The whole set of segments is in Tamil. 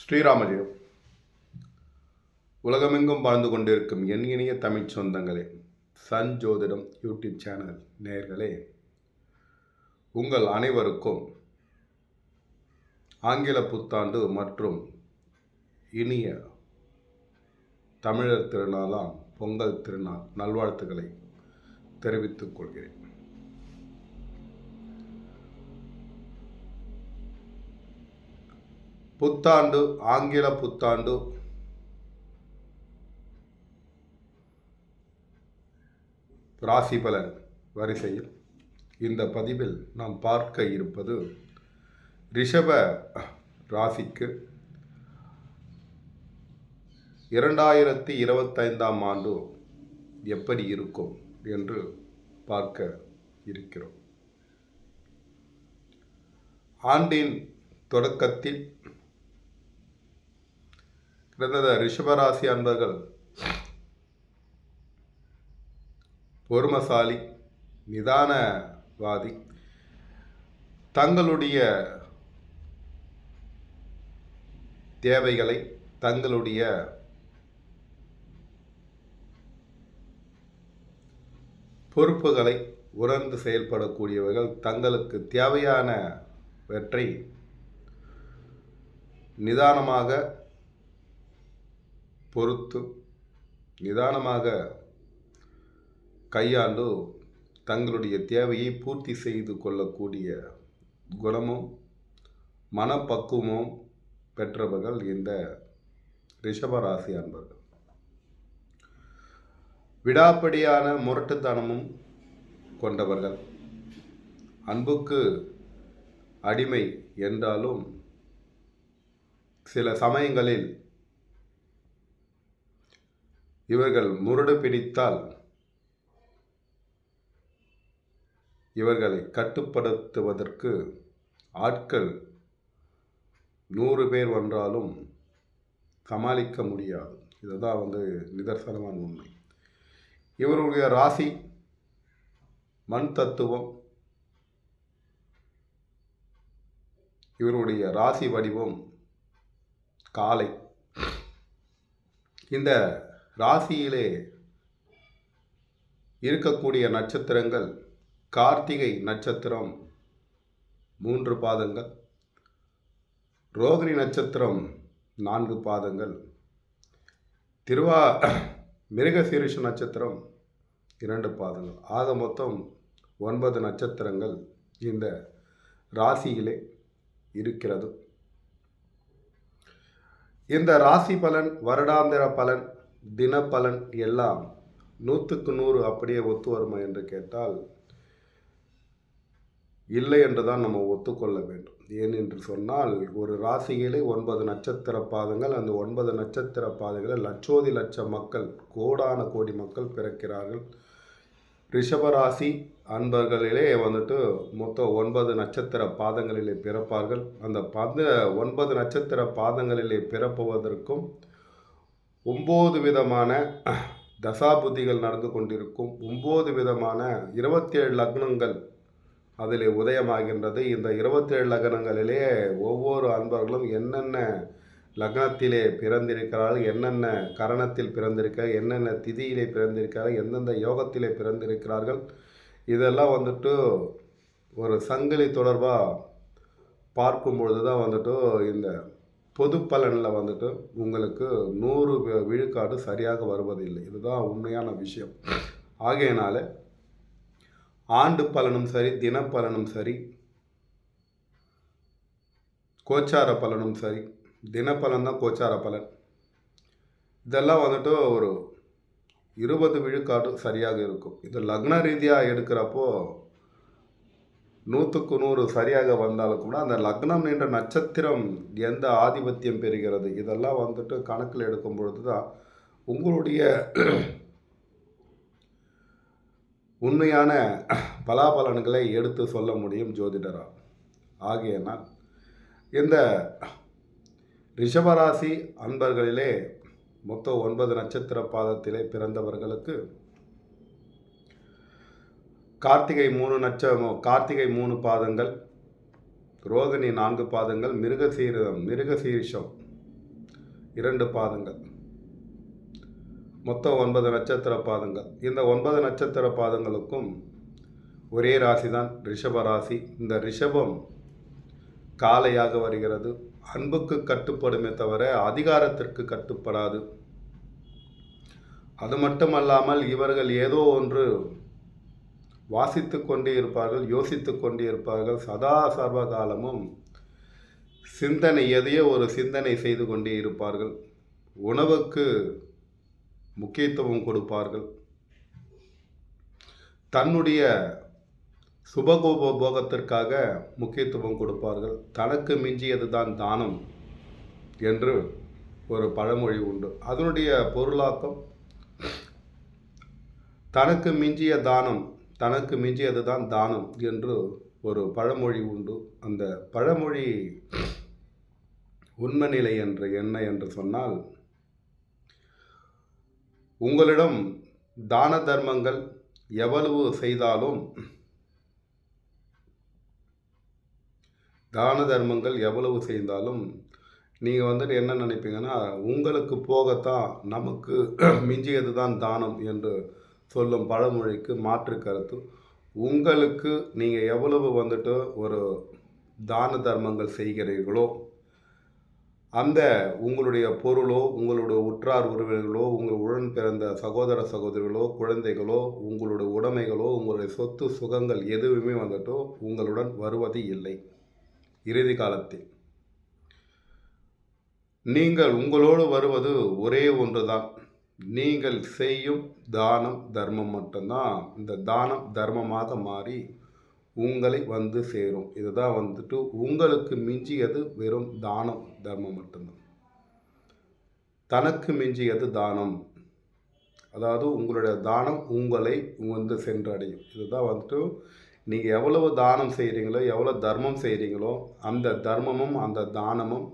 ஸ்ரீராமஜெயம். உலகமெங்கும் வாழ்ந்து கொண்டிருக்கும் என் இனிய தமிழ் சொந்தங்களே, சன் ஜோதிடம் யூடியூப் சேனல் நேயர்களே, உங்கள் அனைவருக்கும் ஆங்கில புத்தாண்டு மற்றும் இனிய தமிழர் திருநாளாம் பொங்கல் திருநாள் நல்வாழ்த்துக்களை தெரிவித்துக் கொள்கிறேன். புத்தாண்டு, ஆங்கில புத்தாண்டு ராசி பலன் வரிசையில் இந்த பதிவில் நாம் பார்க்க இருப்பது ரிஷப ராசிக்கு 2025ஆம் ஆண்டு எப்படி இருக்கும் என்று பார்க்க இருக்கிறோம். ஆண்டின் தொடக்கத்தில் ரிஷபராசி அன்பர்கள் பொறுமசாலி, நிதானவாதி, தங்களுடைய தேவைகளை, தங்களுடைய பொறுப்புகளை உணர்ந்து செயல்படக்கூடியவர்கள். தங்களுக்கு தேவையானவற்றை நிதானமாக பொறுத்து, நிதானமாக கையாண்டு தங்களுடைய தேவையை பூர்த்தி செய்து கொள்ளக்கூடிய குணமும் மனப்பக்குவமும் பெற்றவர்கள் இந்த ரிஷபராசி அன்பர்கள். விடாப்படியான முரட்டுத்தனமும் கொண்டவர்கள். அன்புக்கு அடிமை என்றாலும் சில சமயங்களில் இவர்கள் முரடு பிடித்தால் இவர்களை கட்டுப்படுத்துவதற்கு ஆட்கள் 100 பேர் வந்தாலும் சமாளிக்க முடியாது. இதுதான் நிதர்சனமான உண்மை. இவருடைய ராசி மண் தத்துவம். இவருடைய ராசி வடிவம் காளை. இந்த ராசியிலே இருக்கக்கூடிய நட்சத்திரங்கள் கார்த்திகை நட்சத்திரம் 3 பாதங்கள், ரோகிணி நட்சத்திரம் 4 பாதங்கள், மிருகசீரிஷ நட்சத்திரம் 2 பாதங்கள். ஆக மொத்தம் 9 நட்சத்திரங்கள் இந்த ராசியிலே இருக்கிறது. இந்த ராசி பலன், வருடாந்திர பலன், தினப்பலன் எல்லாம் 100க்கு 100 அப்படியே ஒத்து வருமா என்று கேட்டால் இல்லை என்றுதான் நம்ம ஒத்துக்கொள்ள வேண்டும். ஏன் என்று சொன்னால், ஒரு ராசியிலே 9 நட்சத்திர பாதங்கள். அந்த 9 நட்சத்திர பாதங்களில் லட்சோதி லட்சம் மக்கள், கோடான கோடி மக்கள் பிறக்கிறார்கள். ரிஷபராசி அன்பர்களிலே மொத்தம் 9 நட்சத்திர பாதங்களிலே பிறப்பார்கள். அந்த 9 நட்சத்திர பாதங்களிலே பிறப்புவதற்கும் 9 விதமான தசாபுத்திகள் நடந்து கொண்டிருக்கும். 9 விதமான 27 லக்னங்கள் அதிலே உதயமாகின்றது. இந்த 27 லக்னங்களிலே ஒவ்வொரு அன்பர்களும் என்னென்ன லக்னத்திலே பிறந்திருக்கிறார்கள், என்னென்ன கரணத்தில் பிறந்திருக்கிறார்கள், என்னென்ன திதியிலே பிறந்திருக்கிறார்கள், எந்தெந்த யோகத்திலே பிறந்திருக்கிறார்கள், இதெல்லாம் ஒரு சங்கிலி தொடர்பாக பார்க்கும் பொழுது தான் இந்த பொது பலனில் உங்களுக்கு 100 விழுக்காடு சரியாக வருவதில்லை. இதுதான் உண்மையான விஷயம். ஆகையினால ஆண்டு பலனும் சரி, தினப்பலனும் சரி, கோச்சார பலனும் சரி, தினப்பலன் தான் கோச்சார பலன், இதெல்லாம் ஒரு 20 விழுக்காடு சரியாக இருக்கும். இது லக்ன ரீதியாக எடுக்கிறப்போ 100க்கு 100 சரியாக வந்தாலும் கூட அந்த லக்னம் என்ற நட்சத்திரம் எந்த ஆதிபத்தியம் பெறுகிறது, இதெல்லாம் கணக்கில் எடுக்கும் பொழுது தான் உங்களுடைய உண்மையான பலாபலன்களை எடுத்து சொல்ல முடியும் ஜோதிடரால். ஆகையினால் இந்த ரிஷபராசி அன்பர்களிலே மொத்தம் 9 நட்சத்திர பாதத்திலே பிறந்தவர்களுக்கு கார்த்திகை 3 பாதங்கள், ரோகிணி 4 பாதங்கள், மிருகசீரிஷம் 2 பாதங்கள், மொத்தம் 9 நட்சத்திர பாதங்கள். இந்த 9 நட்சத்திர பாதங்களுக்கும் ஒரே ராசி தான் ரிஷப ராசி. இந்த ரிஷபம் காலையாக வருகிறது. அன்புக்கு கட்டுப்படுமே தவிர அதிகாரத்திற்கு கட்டுப்படாது. அது மட்டுமல்லாமல் இவர்கள் ஏதோ ஒன்று வாசித்து கொண்டே இருப்பார்கள், யோசித்து கொண்டே இருப்பார்கள். சதா சர்வ காலமும் சிந்தனை, எதையோ ஒரு சிந்தனை செய்து கொண்டே இருப்பார்கள். உணவுக்கு முக்கியத்துவம் கொடுப்பார்கள். தன்னுடைய சுபகோபோகத்திற்காக முக்கியத்துவம் கொடுப்பார்கள். தனக்கு மிஞ்சியது தான் தானம் என்று ஒரு பழமொழி உண்டு. அதனுடைய பொருளாக்கம் தனக்கு மிஞ்சிய தானம், தனக்கு மிஞ்சியது தான் தானம் என்று ஒரு பழமொழி உண்டு. அந்த பழமொழி உண்மை நிலை என்று என்ன என்று சொன்னால், உங்களிடம் தான தர்மங்கள் எவ்வளவு செய்தாலும் நீங்கள் வந்துட்டு என்ன நினைப்பீங்கன்னா, உங்களுக்கு போகத்தான் நமக்கு மிஞ்சியது தான் தானம் என்று சொல்லும் பழமொழிக்கு மாற்று கருத்து. உங்களுக்கு நீங்கள் எவ்வளவு வந்துட்டு ஒரு தான தர்மங்கள் செய்கிறீர்களோ, அந்த உங்களுடைய பொருளோ, உங்களுடைய உற்றார் உறவினர்களோ, உங்கள் உடன் பிறந்த சகோதர சகோதரிகளோ, குழந்தைகளோ, உங்களுடைய உடைமைகளோ, உங்களுடைய சொத்து சுகங்கள் எதுவுமே வந்துட்டு உங்களுடன் வருவது இல்லை இறுதி காலத்தில். நீங்கள் உங்களோடு வருவது ஒரே ஒன்று தான். நீங்கள் செய்யும் தானம் தர்மம் மட்டும்தான் இந்த தானம் தர்மமாக மாறி உங்களை வந்து சேரும். இதுதான் வந்துட்டு உங்களுக்கு மிஞ்சியது வெறும் தானம் தர்மம் மட்டும்தான். தனக்கு மிஞ்சியது தானம், அதாவது உங்களுடைய தானம் உங்களை வந்து சென்றடையும். இதுதான் வந்துட்டு நீங்கள் எவ்வளவு தானம் செய்கிறீங்களோ, எவ்வளோ தர்மம் செய்கிறீங்களோ, அந்த தர்மமும் அந்த தானமும்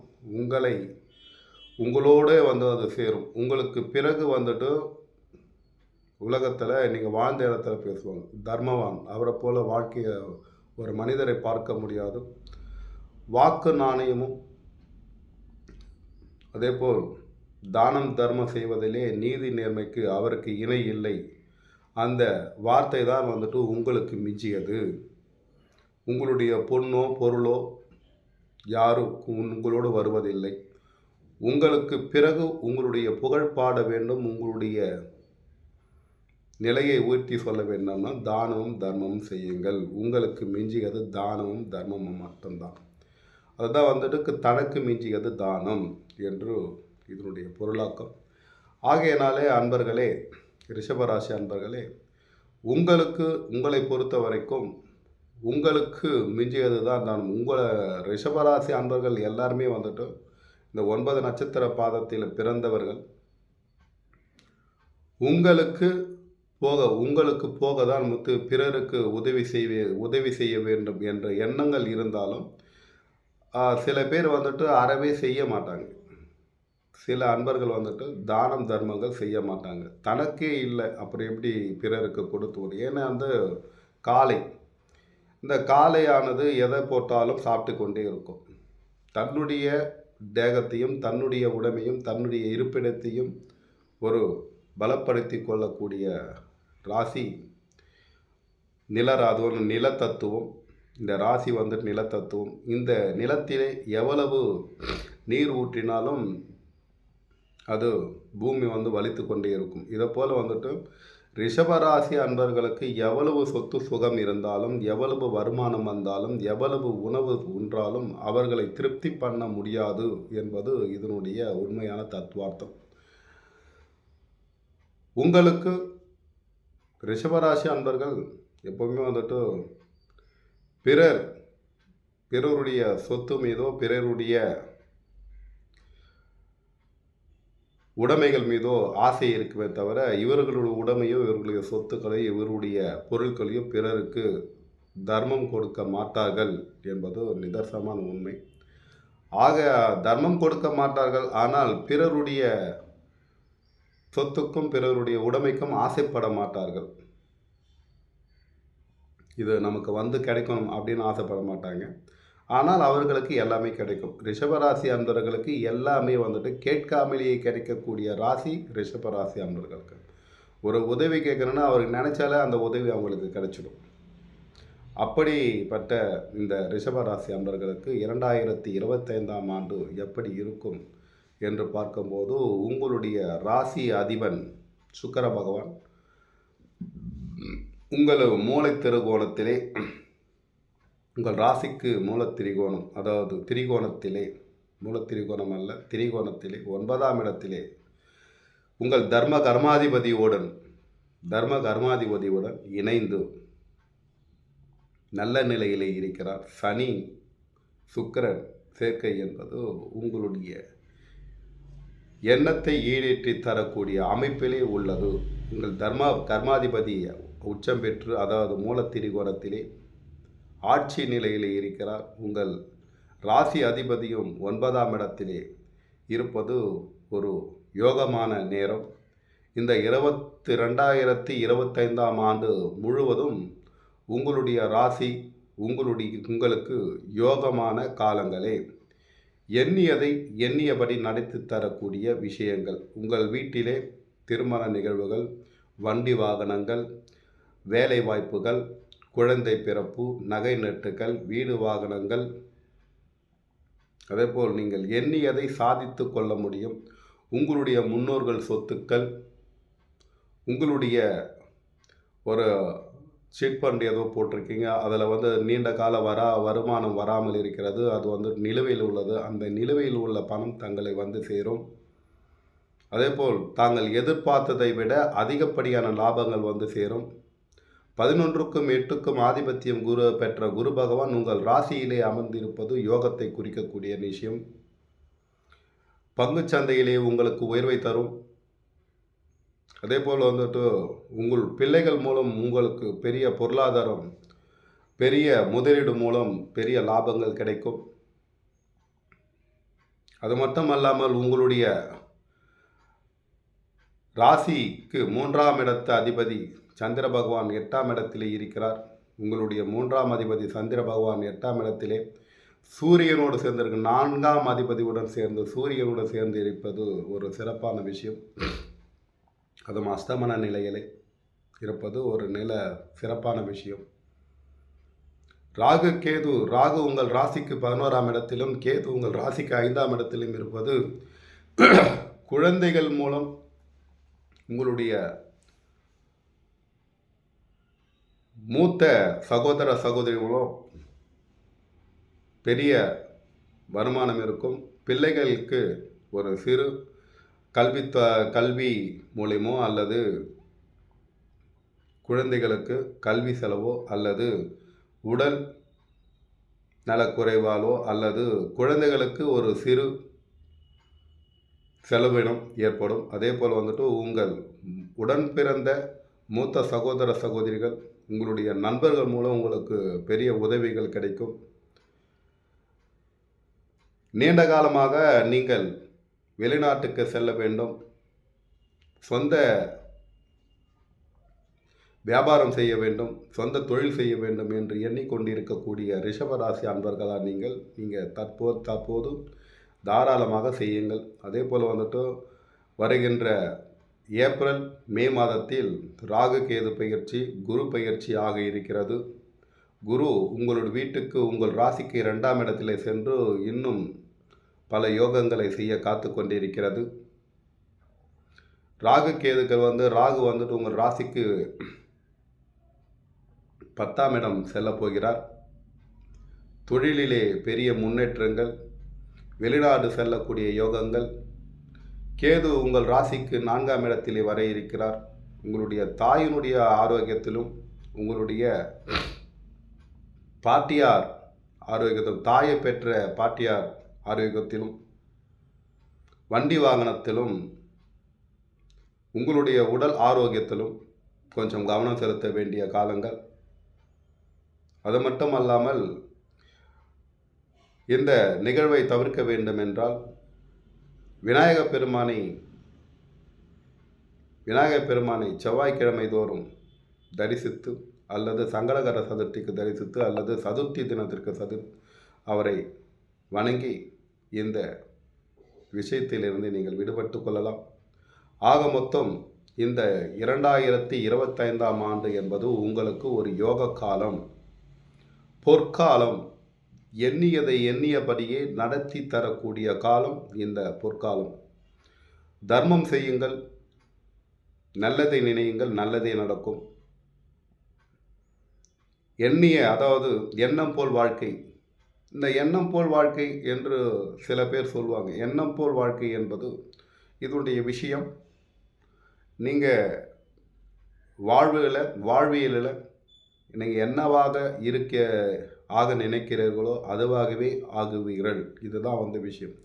உங்களோடே வந்து அது சேரும். உங்களுக்கு பிறகு வந்துட்டு உலகத்தில் நீங்கள் வாழ்ந்த இடத்துல பேசுவாங்க, தர்மவான், அவரை போல் வாழ்க்கையை ஒரு மனிதரை பார்க்க முடியாது. வாக்கு நாணயமும் அதேபோல் தானம் தர்மம் செய்வதிலே நீதி நேர்மைக்கு அவருக்கு இணை இல்லை. அந்த வார்த்தை தான் வந்துட்டு உங்களுக்கு மிஞ்சியது. உங்களுடைய பொண்ணோ பொருளோ யாரும் உங்களோடு வருவதில்லை. உங்களுக்கு பிறகு உங்களுடைய புகழ் பாட வேண்டும், உங்களுடைய நிலையை உயர்த்தி சொல்ல வேண்டும்னா தானமும் தர்மமும் செய்யுங்கள். உங்களுக்கு மிஞ்சியது தானமும் தர்மமும் மட்டும்தான். அதுதான் வந்துட்டு தனக்கு மிஞ்சியது தானம் என்று இதனுடைய பொருளாக்கம். ஆகையினாலே அன்பர்களே, ரிஷபராசி அன்பர்களே, உங்களை பொறுத்த வரைக்கும் உங்களுக்கு மிஞ்சியது தான் தானம். உங்களை ரிஷபராசி அன்பர்கள் எல்லாருமே வந்துட்டு இந்த 9 நட்சத்திர பாதத்தில் பிறந்தவர்கள் உங்களுக்கு போக தான் பிறருக்கு உதவி செய்ய வேண்டும் என்ற எண்ணங்கள் இருந்தாலும் சில பேர் வந்துட்டு அறவே செய்ய மாட்டாங்க. சில அன்பர்கள் வந்துட்டு தானம் தர்மங்கள் செய்ய மாட்டாங்க. தனக்கே இல்லை, அப்புறம் எப்படி பிறருக்கு கொடுத்து. ஏன்னா இந்த காளையானது எதை போட்டாலும் சாப்பிட்டு கொண்டே இருக்கும். தன்னுடைய தேகத்தையும் தன்னுடைய உடைமையும் தன்னுடைய இருப்பிடத்தையும் ஒரு பலப்படுத்தி கொள்ளக்கூடிய ராசி நிலத்தத்துவம். இந்த ராசி வந்துட்டு நிலத்தத்துவம். இந்த நிலத்திலே எவ்வளவு நீர் ஊற்றினாலும் அது பூமி வந்து வலித்து கொண்டே இருக்கும். இதை போல் வந்துட்டு ரிஷபராசி அன்பர்களுக்கு எவ்வளவு சொத்து சுகம் இருந்தாலும், எவ்வளவு வருமானம் வந்தாலும், எவ்வளவு உணவு உண்டாலும் அவர்களை திருப்தி பண்ண முடியாது என்பது இதனுடைய உண்மையான தத்துவார்த்தம். உங்களுக்கு ரிஷபராசி அன்பர்கள் எப்பவுமே வந்துட்டு பிறருடைய சொத்து மீதோ பிறருடைய உடைமைகள் மீதோ ஆசை இருக்குமே தவிர இவர்களுடைய உடைமையோ இவர்களுடைய சொத்துக்களையோ இவருடைய பொருட்களையோ பிறருக்கு தர்மம் கொடுக்க மாட்டார்கள் என்பது நிதர்சனமான உண்மை. ஆக தர்மம் கொடுக்க மாட்டார்கள், ஆனால் பிறருடைய சொத்துக்கும் பிறருடைய உடைமைக்கும் ஆசைப்பட மாட்டார்கள். இது நமக்கு வந்து கிடைக்கணும் அப்படின்னு ஆசைப்பட மாட்டாங்க. ஆனால் அவர்களுக்கு எல்லாமே கிடைக்கும். ரிஷபராசி அன்பர்களுக்கு எல்லாமே வந்துட்டு கேட்காமலேயே கிடைக்கக்கூடிய ராசி ரிஷபராசி அன்பர்களுக்கு. ஒரு உதவி கேட்கணுன்னா அவருக்கு நினச்சாலே அந்த உதவி அவங்களுக்கு கிடைச்சிடும். அப்படிப்பட்ட இந்த ரிஷபராசி அன்பர்களுக்கு 2025ஆம் ஆண்டு எப்படி இருக்கும் என்று பார்க்கும்போது, உங்களுடைய ராசி அதிபன் சுக்கிர பகவான் உங்கள் மூலை திருகோணத்திலே, உங்கள் ராசிக்கு மூலத்திரிகோணம், அதாவது திரிகோணத்திலே, மூலத்திரிகோணம் அல்ல திரிகோணத்திலே 9ஆம் இடத்திலே உங்கள் தர்ம கர்மாதிபதியுடன் இணைந்து நல்ல நிலையிலே இருக்கிறார். சனி சுக்கிரன் சேர்க்கை என்பது உங்களுடைய எண்ணத்தை ஈடேற்றி தரக்கூடிய அமைப்பிலே உள்ளது. உங்கள் கர்மாதிபதி உச்சம் பெற்று, அதாவது மூலத்திரிகோணத்திலே ஆட்சி நிலையிலே இருக்கிறார். உங்கள் ராசி அதிபதியும் 9ஆம் இடத்திலே இருப்பது ஒரு யோகமான நேரம். இந்த 2025ஆம் ஆண்டு முழுவதும் உங்களுடைய ராசி உங்களுக்கு யோகமான காலங்களே. எண்ணியதை எண்ணியபடி நடத்தி தரக்கூடிய விஷயங்கள். உங்கள் வீட்டிலே திருமண நிகழ்வுகள், வண்டி வாகனங்கள், வேலை வாய்ப்புகள், குழந்தை பிறப்பு, நகை நட்டுகள், வீடு வாகனங்கள், அதேபோல் நீங்கள் எண்ணியதை சாதித்து கொள்ள முடியும். உங்களுடைய முன்னோர்கள் சொத்துக்கள், உங்களுடைய ஒரு சிட் ஃபண்ட் ஏதோ போட்டிருக்கீங்க, அதில் நீண்ட கால வருமானம் வராமல் இருக்கிறது, அது நிலுவையில் உள்ளது. அந்த நிலுவையில் உள்ள பணம் தங்களை சேரும். அதேபோல் தாங்கள் எதிர்பார்த்ததை விட அதிகப்படியான லாபங்கள் சேரும். 11க்கும் 8க்கும் ஆதிபத்தியம் பெற்ற குரு பகவான் உங்கள் ராசியிலே அமர்ந்திருப்பது யோகத்தை குறிக்கக்கூடிய விஷயம். பங்கு சந்தையிலே உங்களுக்கு உயர்வை தரும். அதேபோல் உங்கள் பிள்ளைகள் மூலம் உங்களுக்கு பெரிய பொருளாதாரம், பெரிய முதலீடு மூலம் பெரிய லாபங்கள் கிடைக்கும். அது மட்டுமல்லாமல் உங்களுடைய ராசிக்கு 3ஆம் இடத்து அதிபதி சந்திர பகவான் 8ஆம் இடத்திலே இருக்கிறார். உங்களுடைய 3ஆம் அதிபதி சந்திர பகவான் 8ஆம் இடத்திலே சூரியனோடு சேர்ந்திருக்கு. 4ஆம் அதிபதியுடன் சேர்ந்து சூரியனோடு சேர்ந்து இருப்பது ஒரு சிறப்பான விஷயம். அதுவும் அஸ்தமன நிலையிலே இருப்பது ஒரு சிறப்பான விஷயம். ராகு உங்கள் ராசிக்கு 11ஆம் இடத்திலும், கேது உங்கள் ராசிக்கு 5ஆம் இடத்திலும் இருப்பது குழந்தைகள் மூலம் உங்களுடைய மூத்த சகோதர சகோதரிகளும் பெரிய வருமானம் இருக்கும். பிள்ளைகளுக்கு ஒரு சிறு கல்வி மூலியமோ அல்லது குழந்தைகளுக்கு கல்வி செலவோ அல்லது உடல் நலக்குறைவாலோ அல்லது குழந்தைகளுக்கு ஒரு சிறு செலவினம் ஏற்படும். அதே போல் உங்கள் உடன் பிறந்த மூத்த சகோதர சகோதரிகள், உங்களுடைய நண்பர்கள் மூலம் உங்களுக்கு பெரிய உதவிகள் கிடைக்கும். நீண்ட காலமாக நீங்கள் வெளிநாட்டுக்கு செல்ல வேண்டும், சொந்த வியாபாரம் செய்ய வேண்டும், சொந்த தொழில் செய்ய வேண்டும் என்று எண்ணிக்கொண்டிருக்கக்கூடிய ரிஷபராசி அன்பர்களாக நீங்கள் தற்போது தாராளமாக செய்யுங்கள். அதே போல் வருகின்ற ஏப்ரல் மே மாதத்தில் ராகு கேது பயிற்சி, குரு பயிற்சி ஆக இருக்கிறது. குரு உங்களுடைய வீட்டுக்கு உங்கள் ராசிக்கு 2ஆம் இடத்திலே சென்று இன்னும் பல யோகங்களை செய்ய காத்து கொண்டிருக்கிறது. ராகு கேதுக்கள் ராகு உங்கள் ராசிக்கு 10ஆம் இடம் செல்ல போகிறார். தொழிலிலே பெரிய முன்னேற்றங்கள், வெளிநாடு செல்லக்கூடிய யோகங்கள். கேது உங்கள் ராசிக்கு 4ஆம் இடத்திலே வர இருக்கிறார். உங்களுடைய தாயினுடைய ஆரோக்கியத்திலும், உங்களுடைய பாட்டியார் ஆரோக்கியத்திலும், தாயை பெற்ற பாட்டியார் ஆரோக்கியத்திலும், வண்டி வாகனத்திலும், உங்களுடைய உடல் ஆரோக்கியத்திலும் கொஞ்சம் கவனம் செலுத்த வேண்டிய காலங்கள். அது மட்டும் அல்லாமல் இந்த நிகழ்வை தவிர்க்க வேண்டும் என்றால் விநாயகப் பெருமானை செவ்வாய்க்கிழமை தோறும் தரிசித்து அல்லது சங்கடகர சதுர்த்திக்கு தரிசித்து அல்லது சதுர்த்தி தினத்திற்கு அவரை வணங்கி இந்த விஷயத்திலிருந்து நீங்கள் விடுபட்டு கொள்ளலாம். ஆக மொத்தம் இந்த 2025ஆம் ஆண்டு என்பது உங்களுக்கு ஒரு யோக காலம், பொற்காலம். எண்ணியதை எண்ணியபடியே நடத்தி தரக்கூடிய காலம் இந்த பொற்காலம். தர்மம் செய்யுங்கள், நல்லதை நினையுங்கள், நல்லதே நடக்கும். அதாவது எண்ணம் போல் வாழ்க்கை. இந்த எண்ணம் போல் வாழ்க்கை என்று சில பேர் சொல்லுவாங்க. எண்ணம் போல் வாழ்க்கை என்பது இதனுடைய விஷயம். நீங்கள் வாழ்வியலில் நீங்கள் என்னவாக ஆக நினைக்கிறீர்களோ அதுவாகவே ஆகுவீர்கள். இதுதான் விஷயம்.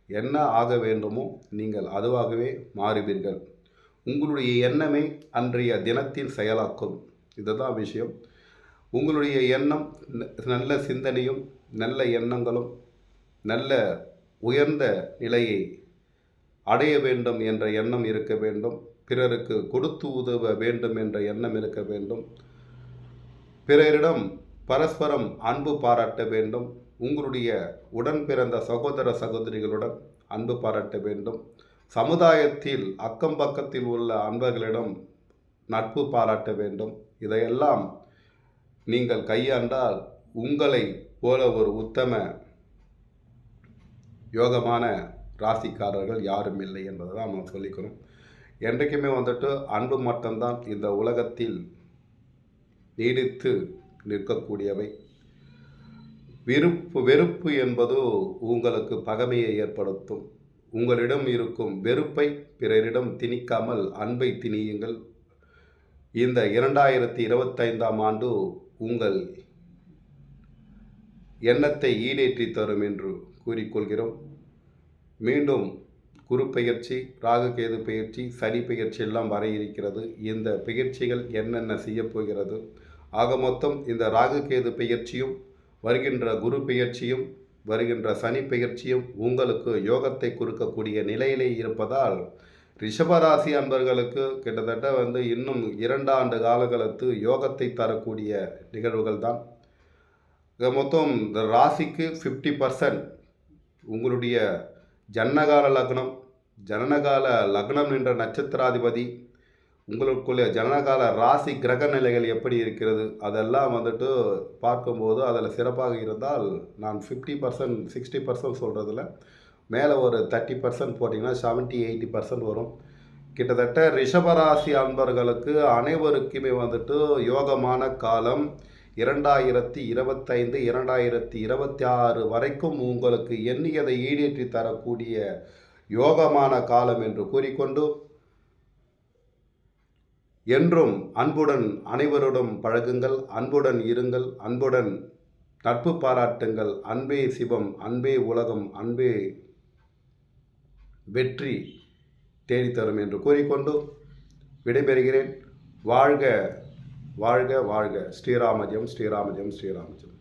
என்ன ஆக வேண்டுமோ நீங்கள் அதுவாகவே மாறுவீர்கள். உங்களுடைய எண்ணமே அன்றைய தினத்தின் செயலாக்கும். இதுதான் விஷயம். உங்களுடைய எண்ணம் நல்ல சிந்தனையும் நல்ல எண்ணங்களும் நல்ல உயர்ந்த நிலையை அடைய வேண்டும் என்ற எண்ணம் இருக்க வேண்டும். பிறருக்கு கொடுத்து உதவ வேண்டும் என்ற எண்ணம் இருக்க வேண்டும். பிறரிடம் பரஸ்பரம் அன்பு பாராட்ட வேண்டும். உங்களுடைய உடன் பிறந்த சகோதர சகோதரிகளுடன் அன்பு பாராட்ட வேண்டும். சமுதாயத்தில் அக்கம் பக்கத்தில் உள்ள அன்பர்களிடம் நட்பு பாராட்ட வேண்டும். இதையெல்லாம் நீங்கள் கையாண்டால் உங்களை போல ஒரு உத்தம யோகமான ராசிக்காரர்கள் யாரும் இல்லை என்பதை தான் நம்ம சொல்லிக்கணும். என்றைக்குமே அன்பு மட்டும்தான் இந்த உலகத்தில் நீடித்து நிற்கக்கூடியவை. வெறுப்பு என்பது உங்களுக்கு பகைமையை ஏற்படுத்தும். உங்களிடம் இருக்கும் வெறுப்பை பிறரிடம் திணிக்காமல் அன்பை திணியுங்கள். இந்த 2025ஆம் ஆண்டு உங்கள் எண்ணத்தை ஈடேற்றி தரும் என்று கூறிக்கொள்கிறோம். மீண்டும் குரு பெயர்ச்சி, ராகு கேது பெயர்ச்சி, சனி பெயர்ச்சி எல்லாம் வர இருக்கிறது. இந்த பெயர்ச்சிகள் என்னென்ன செய்யப்போகிறது, ஆக மொத்தம் இந்த ராகு கேது பெயர்ச்சியும் வருகின்ற குரு பெயர்ச்சியும் வருகின்ற சனி பெயர்ச்சியும் உங்களுக்கு யோகத்தை கொடுக்கக்கூடிய நிலையிலே இருப்பதால் ரிஷபராசி அன்பர்களுக்கு கிட்டத்தட்ட இன்னும் 2 ஆண்டு காலங்களுக்கு யோகத்தை தரக்கூடிய நிகழ்வுகள் தான். மொத்தம் இந்த ராசிக்கு 50% உங்களுடைய ஜனனகால லக்னம் என்ற நட்சத்திராதிபதி, உங்களுக்குள்ள ஜனனகால ராசி கிரக நிலைகள் எப்படி இருக்கிறது அதெல்லாம் பார்க்கும்போது அதில் சிறப்பாக இருந்தால் நான் 50% 60% சொல்கிறதில்ல, மேலே ஒரு 30% போட்டிங்கன்னா 70-80% வரும். கிட்டத்தட்ட ரிஷபராசி அன்பர்களுக்கு அனைவருக்குமே யோகமான காலம் 2025 2026 வரைக்கும் உங்களுக்கு எண்ணியதை ஈடேற்றி தரக்கூடிய யோகமான காலம் என்று கூறிக்கொண்டு, என்றும் அன்புடன் அனைவருடன் பழகுங்கள், அன்புடன் இருங்கள், அன்புடன் நட்பு பாராட்டுங்கள். அன்பே சிவம், அன்பே உலகம், அன்பே வெற்றி தேடித்தரும் என்று கூறிக்கொண்டு விடைபெறுகிறேன். வாழ்க வாழ்க வாழ்க. ஸ்ரீராமஜெயம் ஸ்ரீராமஜெயம் ஸ்ரீராமஜெயம்.